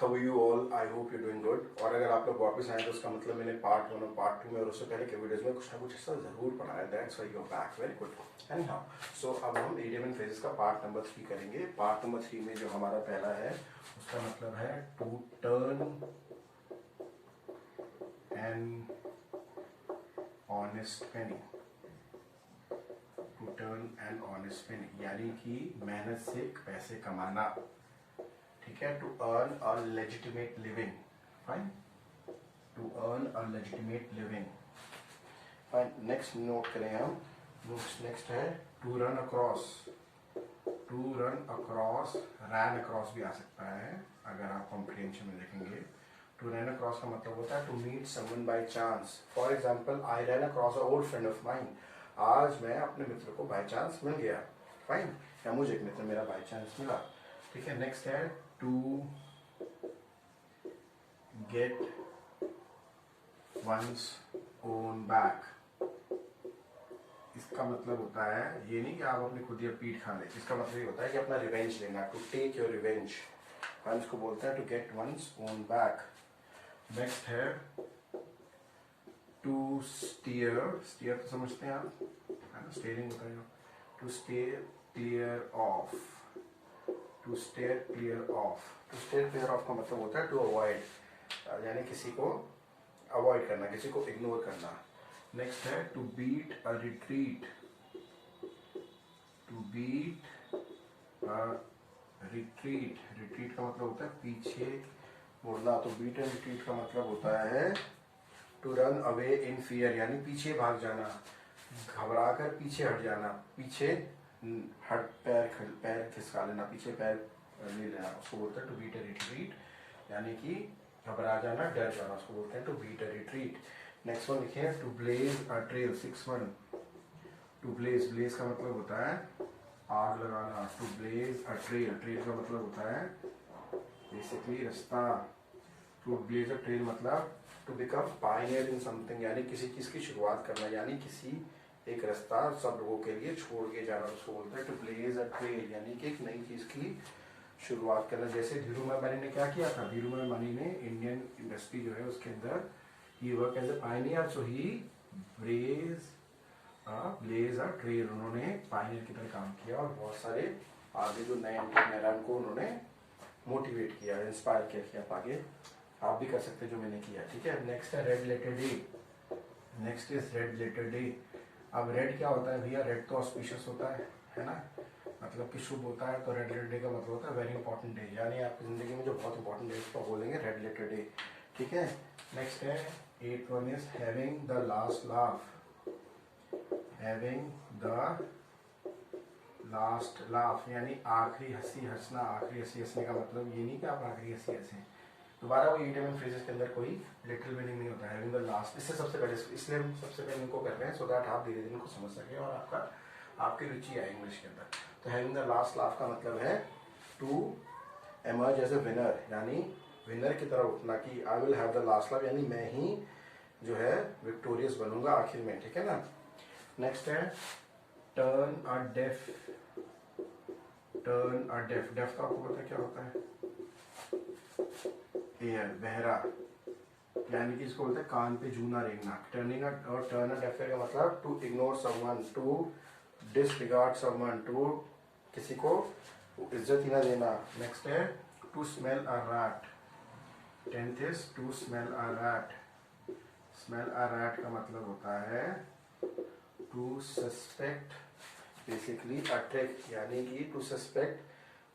How you all, I hope you doing good. और अगर आप लोग वापस आए तो उसका मतलब मैंने पार्ट 1 और पार्ट 2 में और उससे पहले के वीडियोस में कुछ ना कुछ हिस्सा जरूर पढ़ा है। That's why you are back, very good. Anyhow, so अब हम इडियम एंड फ्रेजेस का पार्ट नंबर 3 करेंगे। पार्ट नंबर 3 में जो हमारा पहला है उसका मतलब है to turn an honest penny. To turn an honest penny यानी कि मेहनत से पैसे कमाना, ठीक है। To earn a legitimate living, fine. To earn a legitimate living, fine. Next note करें हम, नेक्स्ट है to run across. To run across, ran across भी आ सकता है अगर आप कॉम्प्रिहेंशन में देखेंगे। टू रन अक्रॉस का मतलब होता है to meet someone by chance. For example, I run across a old friend of mine. आज मैं अपने मित्र को बाय चांस मिल गया, फाइन। या मुझे एक मित्र मेरा बाय चांस मिला, ठीक है। नेक्स्ट है to get one's own back. इसका मतलब होता है ये नहीं कि आप अपनी खुद ही पीठ खा लें, इसका मतलब ये होता है कि अपना रिवेंज लेना, टू टेक योर रिवेंज। हम इसको बोलते हैं to get one's own back. Next है टू स्टीयर। स्टीयर तो समझते हैं आप, है ना, स्टीयरिंग होता है। To steer clear of. To steer clear of. To steer clear of का मतलब होता है टू अवॉइड, यानी किसी को अवॉइड करना, किसी को इग्नोर करना। नेक्स्ट है to beat a retreat. To beat a retreat. Retreat का मतलब होता है पीछे मुड़ना। तो बीट एंड रिट्रीट का मतलब होता है to run away in fear, यानी पीछे भाग जाना, घबरा कर पीछे हट जाना, पीछे हट, पैर खिसका लेना, पीछे पैर ले लेना, उसको बोलते हैं टू बीट अ रिट्रीट, यानी कि घबरा जाना, डर जाना, उसको बोलते हैं to beat a retreat. Next one लिखे to blaze a trail, 6-1। To blaze, blaze का मतलब होता है आग लगाना। To blaze a trail, trail का मतलब होता है बेसिकली रास्ता। टू ब्लेज अ ट्रेल मतलब to become pioneer in something, यानी किसी चीज की शुरुआत करना, यानी किसी एक रास्ता सब लोगों के लिए छोड़ के जाना, उसको बोलते हैं टू ब्लेज अ ट्रेल, यानी कि एक नई चीज की शुरुआत करना। जैसे धीरूभाई मनी ने क्या किया था, धीरूभाई मनी ने इंडियन इंडस्ट्री जो है उसके अंदर ही work as a pioneer, so he blaze a trail, उन्होंने पायनियर की तरह काम किया और बहुत सारे आगे जो नए एंटरप्रेन्योर को उन्होंने मोटिवेट किया, इंस्पायर किया कि आप आगे आप भी कर सकते हैं जो मैंने किया, ठीक है। नेक्स्ट है red letter day. Next is red letter day. अब रेड क्या होता है भैया, रेड तो ऑस्पिशियस होता है ना, मतलब कि शुभ होता है। तो रेड लेटर डे का मतलब होता है वेरी इंपॉर्टेंट डे, यानी आपकी जिंदगी में जो बहुत इंपॉर्टेंट डे उसको बोलेंगे रेड लेटर डे, ठीक है। नेक्स्ट है 8th one is having the last laugh. Having the last laugh यानी आखिरी हंसी हंसना। आखिरी हंसी हंसने का मतलब ये नहीं कि आप आखिरी हंसी हंसें, दोबारा वो इडियम फ्रेजेस के अंदर कोई लिटिल मीनिंग नहीं होता है। हैविंग द लास्ट, इससे सबसे पहले, इसलिए हम सबसे पहले इनको कर रहे हैं सो दैट आप धीरे धीरे इनको समझ सकें और आपकी रुचि आए इंग्लिश के अंदर। तो हैविंग द लास्ट लाफ का मतलब है to emerge as a winner, यानी विनर की तरह उठना, कि I will have the last laugh, यानी मैं ही जो है विक्टोरियस बनूंगा आखिर में, ठीक है ना। नेक्स्ट है turn a deaf. Turn a deaf, deaf का आपको पता है क्या होता है, एयर, बहरा, यानी कि इसको बोलते हैं कान पे जूना रेंगना। टर्निंग और टर्न अ डेफ का मतलब to ignore someone, to disregard someone, to किसी को इज्जत ही ना देना। नेक्स्ट है to smell a rat. 10th is to smell a rat. Smell a rat का मतलब होता है to suspect, basically a trick, यानी कि to suspect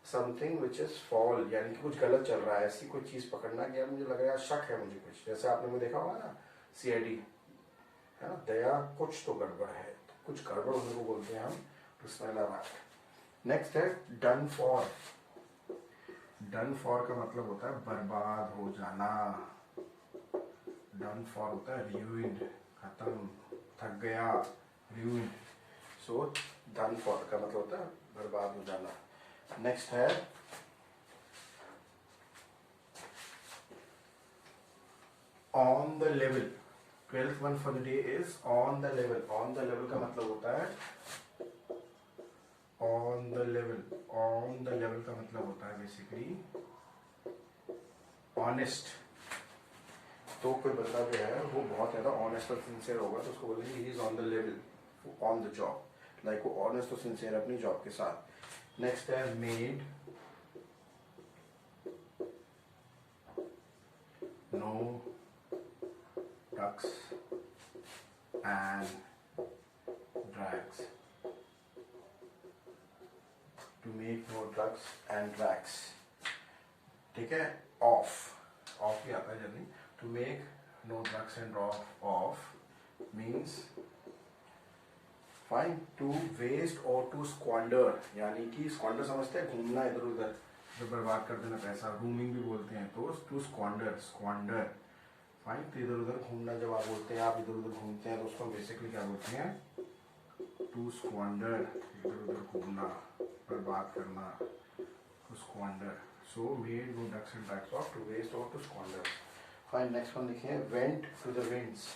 something which is foul, यानी कि कुछ गलत चल रहा है, ऐसी कोई चीज पकड़ना कि यार मुझे लग रहा है शक है मुझे कुछ। जैसे आपने मुझे देखा होगा ना सीआईडी, है ना, दया कुछ तो गड़बड़ है, तो कुछ गड़बड़ होने को बोलते हैं हम to smell a rat. Next है डन फॉर। डन फॉर का मतलब होता है बर्बाद हो जाना। डन फॉर होता है ruined, खत्म, थक गया, ruined। सो डन फॉर का मतलब होता है बर्बाद हो जाना। नेक्स्ट है on the level. 12th one for the day is on the level. On the level का मतलब होता है on the level. On the level का मतलब होता है बेसिकली ऑनेस्ट, तो कोई बंदा जो है वो बहुत ज़्यादा ऑनेस्ट और सिंसियर होगा तो उसको बोलेंगे he is on the level, on the job, like वो ऑनेस्ट और सिंसियर अपनी जॉब के साथ। नेक्स्ट है made no ducks and drags, to make no ducks and drags, ठीक है। ऑफ भी आता है जल्दी, to make no ducks and off means fine, to waste और टू स्क्वांडर, यानी कि स्क्वांडर समझते हैं घूमना इधर उधर, जो बर्बाद कर देना पैसा, रूमिंग भी बोलते हैं, तो टू स्क्वांडर फाइन, तो इधर उधर घूमना जब आप बोलते हैं, आप इधर उधर घूमते हैं तो उसको बेसिकली क्या बोलते हैं, टू स्क्वांडर, इधर उधर घूमना, बर्बाद करना, to squander. So made no ducks and drakes of, to waste और to squander. Fine, next one लिखे went to the winds.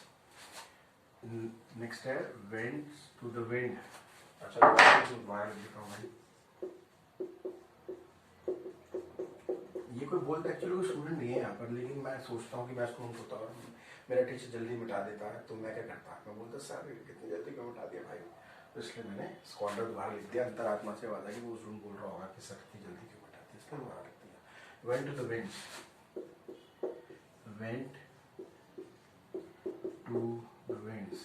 Next है वेंट टू द विंड। अच्छा वायर लिखा हुआ है, ये कोई बोलता एक्चुअली कोई स्टूडेंट नहीं है यहाँ पर, लेकिन मैं सोचता हूँ कि मैं स्टूडेंट होता और मेरा टीचर जल्दी मिटा देता है तो मैं क्या करता, मैं बोलता सर कितनी जल्दी क्यों मिटा दिया भाई, तो इसलिए मैंने स्क्वांडर दोबारा लिख दिया। अंतरात्मा से वादा कि वो स्टूडेंट बोल रहा होगा कि सर इतनी जल्दी क्यों मिटा दिया, इसलिए दोबारा लिख दिया। Went to the winds, went to the winds,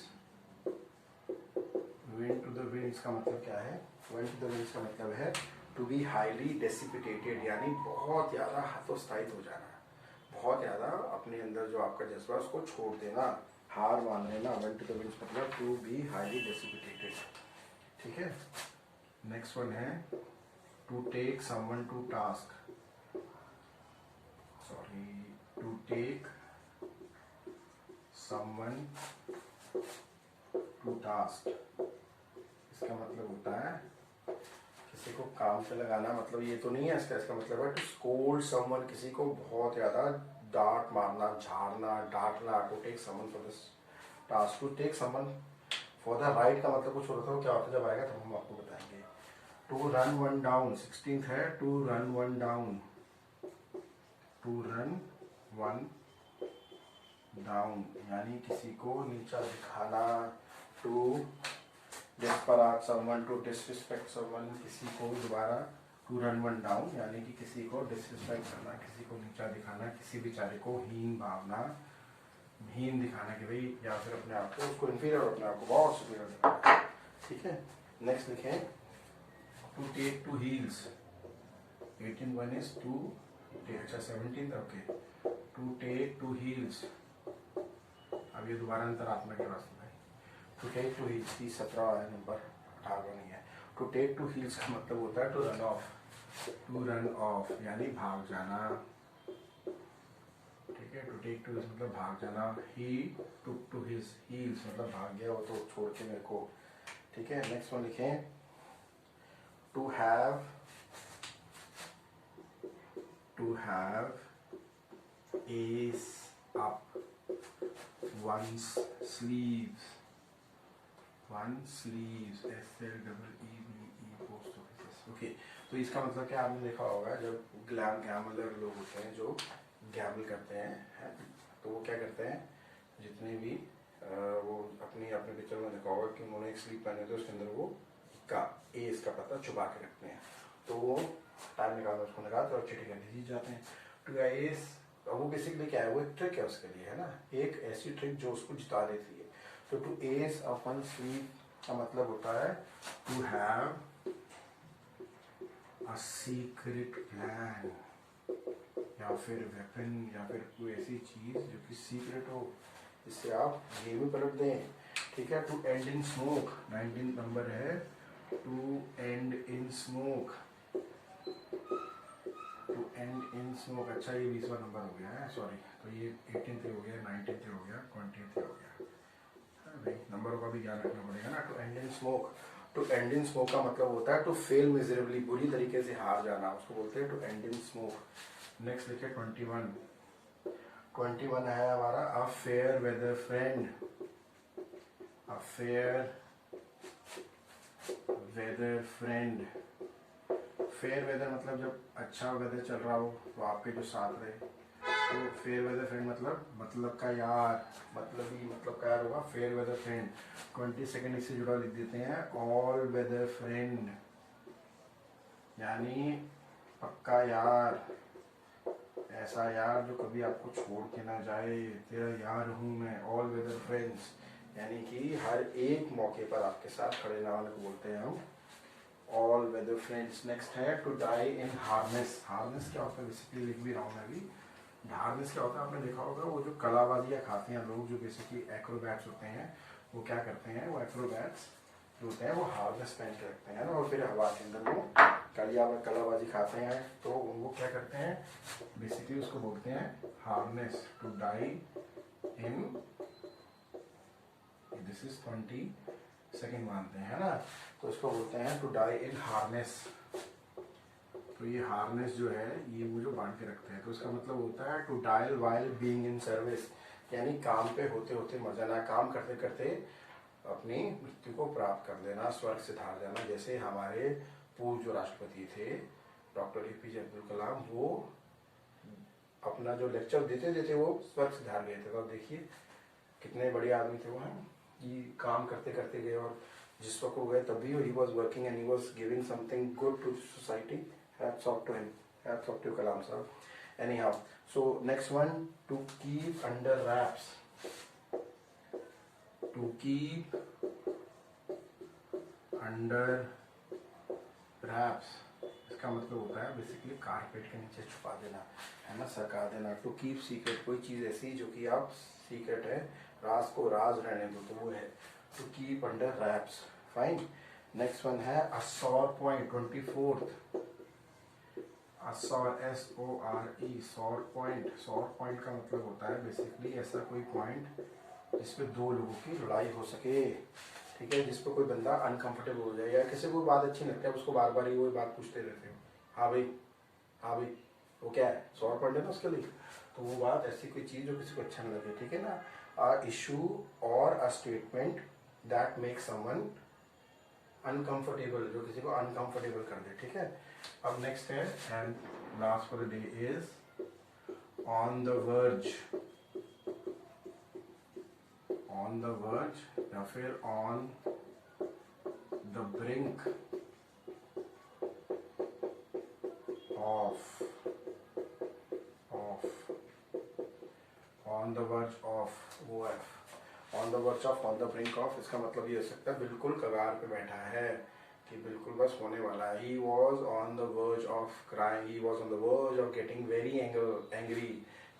went to the winds का मतलब क्या है, वेंट टू द विंड्स का मतलब है टू बी हाईली डेसिपिटेटेड, यानी बहुत ज़्यादा हतोत्साहित हो जाना, बहुत ज़्यादा अपने अंदर जो आपका जज्बा उसको छोड़ देना, हार मान लेना। वेंट टू द विंड्स मतलब टू बी हाईली डेसिपिटेटेड, ठीक है। नेक्स्ट वन है to take someone to task, sorry, to take someone to task, इसका मतलब होता है किसी को काम पे लगाना, मतलब ये तो नहीं है इसका मतलब है टू स्कोल्ड समवन, किसी को बहुत ज्यादा डांट मारना, झाड़ना, डांटना। To take someone for this task, to take someone for the right का मतलब कुछ होता है, क्या होता है जब आएगा तब हम आपको बताएंगे। To run one down, 16th है to run one down, to run one down यानी किसी को नीचा दिखाना, to disparage someone, to disrespect someone, किसी को दोबारा, टू रन वन डाउन यानी कि किसी को डिसरिस्पेक्ट करना, किसी को नीचा दिखाना, किसी बेचारे को हीन भावना, हीन दिखाना कि भाई, या फिर अपने आप को उसको इंफीरियर, अपने आप को बहुत सुपीरियर दिखाना, ठीक है। नेक्स्ट लिखें to take to heels, 18 one is two, अच्छा 17 okay, to take to heels, अब ये दोबारा अंतरात्मा के रास्ते में, टू टेक टू हील्स की 17 है नंबर, 18 नहीं है। टू टेक टू हील्स का मतलब होता है to run off, to run off यानी भाग जाना, ठीक है। टू टेक टू हील्स मतलब भाग जाना, ही टुक टू हिज हील्स मतलब भाग गया वो तो छोड़ के मेरे को, ठीक है। नेक्स्ट वन लिखें to have, to have ace up one's sleeves, one sleeves, SLEEVE post office, okay. तो इसका मतलब क्या, आपने देखा होगा जब गैमलर लोग होते हैं जो गैमल करते हैं, तो वो क्या करते हैं, जितने भी वो अपनी अपने पिक्चर में देखा होगा कि उन्होंने एक स्लीप पहने थे, उसके अंदर वो का एस का पता छुपा के रखते हैं, तो वो टाइम निकालते उसको निकाल तो चिट्ठी करके जीत जाते हैं। टू एस, वो बेसिकली क्या है, वो एक ट्रिक है उसके लिए, है ना, एक ऐसी ट्रिक जो उसको जिता देती है। तो to ace of one sleep का मतलब होता है to have a secret plan, या फिर वेपन, या फिर कोई ऐसी चीज जो कि सीक्रेट हो, जिससे आप ये भी पलट दें, ठीक है। To end in smoke, 19 number है, to end in smoke, to end in smoke, अच्छा ये 20वां नंबर हो गया है, सॉरी, तो ये 18th हो गया, 19th हो गया, 20th हो गया, भाई नंबरों का भी ध्यान रखना पड़ेगा ना। To end in smoke, to end in smoke का मतलब होता है टू फेल मिजरेबली, बुरी तरीके से हार जाना, उसको बोलते हैं to end in smoke. Next लिखे 21, 21 है हमारा a fair weather friend, a fair weather friend, fair weather मतलब जब अच्छा वेदर चल रहा हो तो आपके जो साथ रहे, तो फेयर वेदर फ्रेंड मतलब का यार, मतलब का यार होगा फेयर वेदर फ्रेंड। 22 इससे जुड़ा लिख देते हैं ऑल वेदर फ्रेंड, यानी पक्का यार, ऐसा यार जो कभी आपको छोड़ के ना जाए, तेरा यार हूँ मैं। ऑल वेदर फ्रेंड्स यानी कि हर एक मौके पर आपके साथ खड़े रहने वाले को बोलते हैं हम ऑल वेदर फ्रेंड्स। नेक्स्ट है to die in harness. Harness क्या होता है बेसिकली लिख भी रहा हूँ मैं अभी। हार्नेस क्या होता है, आपने देखा होगा वो जो कलाबाजियाँ खाते हैं लोग, जो बेसिकली एक्रोबैट्स होते हैं, वो क्या करते हैं, वो एक्रोबैट्स जो होते हैं वो हार्नेस पहन के रखते हैं ना, और फिर हवा के अंदर वो कलाबाजी खाते हैं, तो वो क्या करते हैं बेसिकली उसको बोलते हैं harness. To die in, this is 22 मानते हैं ना, तो इसको बोलते हैं टू डाई इन हार्नेस। तो ये हार्नेस जो है ये वो जो बांध के रखते हैं, तो इसका मतलब होता है to die while being in service, यानी काम पे होते होते मर जाना, काम करते करते अपनी मृत्यु को प्राप्त कर लेना, स्वर्ग से धार जाना। जैसे हमारे पूर्व जो राष्ट्रपति थे डॉक्टर APJ अब्दुल कलाम, वो अपना जो लेक्चर देते देते वो स्वर्ग से धार गए थे। तो देखिए कितने बड़े आदमी थे वो, हैं कि काम करते करते गए, और जिस वक्त वो गए तब भी he was working and he was giving something good to society. Hats off to him, hats off to Kalam साहब। Anyhow, so next one, to keep under wraps. To keep under wraps इसका मतलब होता है बेसिकली कारपेट के नीचे छुपा देना, है ना, सरका देना। टू कीप सीक्रेट, कोई चीज़ ऐसी जो कि आप सीक्रेट है, राज को राज रहने दो, तो वो है to keep under wraps. Fine. Next one है a sore point, 24th। Sore SORE, sore point. Sore point का मतलब होता है बेसिकली ऐसा कोई पॉइंट जिसपे दो लोगों की लड़ाई हो सके, ठीक है, जिस पर कोई बंदा अनकंफर्टेबल हो जाए, या किसी को बात अच्छी लगती है उसको बार बार ही वही बात पूछते रहते हो, हाँ भाई हाँ भाई, वो क्या है, सॉर पॉइंट है ना उसके लिए। तो वो बात ऐसी कोई चीज़ जो किसी को अच्छा नहीं लगे, ठीक है ना। अ इशू और a statement that make someone uncomfortable, जो किसी को अनकंफर्टेबल कर दे, ठीक है। अब नेक्स्ट है and last for the day is on the verge. On the verge या फिर on the brink of, on the verge of, on the verge of, on the brink of, इसका मतलब ये हो सकता है बिल्कुल कगार पे बैठा है, कि बिल्कुल बस होने वाला है। He was on the verge of crying, he was on the verge of getting very angry,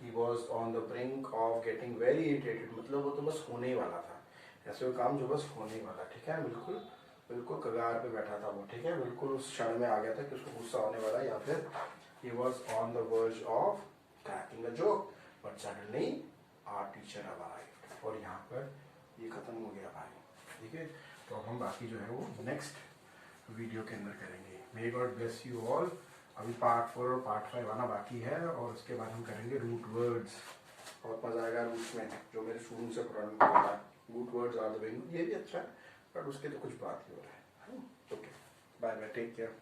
he was on the brink of getting very irritated, मतलब वो तो बस होने ही वाला था, ऐसे कोई काम जो बस होने ही वाला, ठीक है, बिल्कुल बिल्कुल कगार पे बैठा था वो, ठीक है, बिल्कुल उस क्षण में आ गया था कि उसको गुस्सा होने वाला है, या फिर he was on the verge of cracking a joke, but suddenly our teacher arrived, और यहाँ पर ये खत्म हो गया भाई, ठीक है। तो अब हम बाकी जो है वो नेक्स्ट वीडियो के अंदर करेंगे। May God bless you all. अभी पार्ट 4 और पार्ट 5 आना बाकी है, और उसके बाद हम करेंगे रूट वर्ड्स। बहुत मजा आएगा रूट्स में, जो मेरे शुरू से पुराना root words are the wing, ये भी अच्छा है, बट उसके तो कुछ बात ही हो रहा है। Okay, bye bye, take care.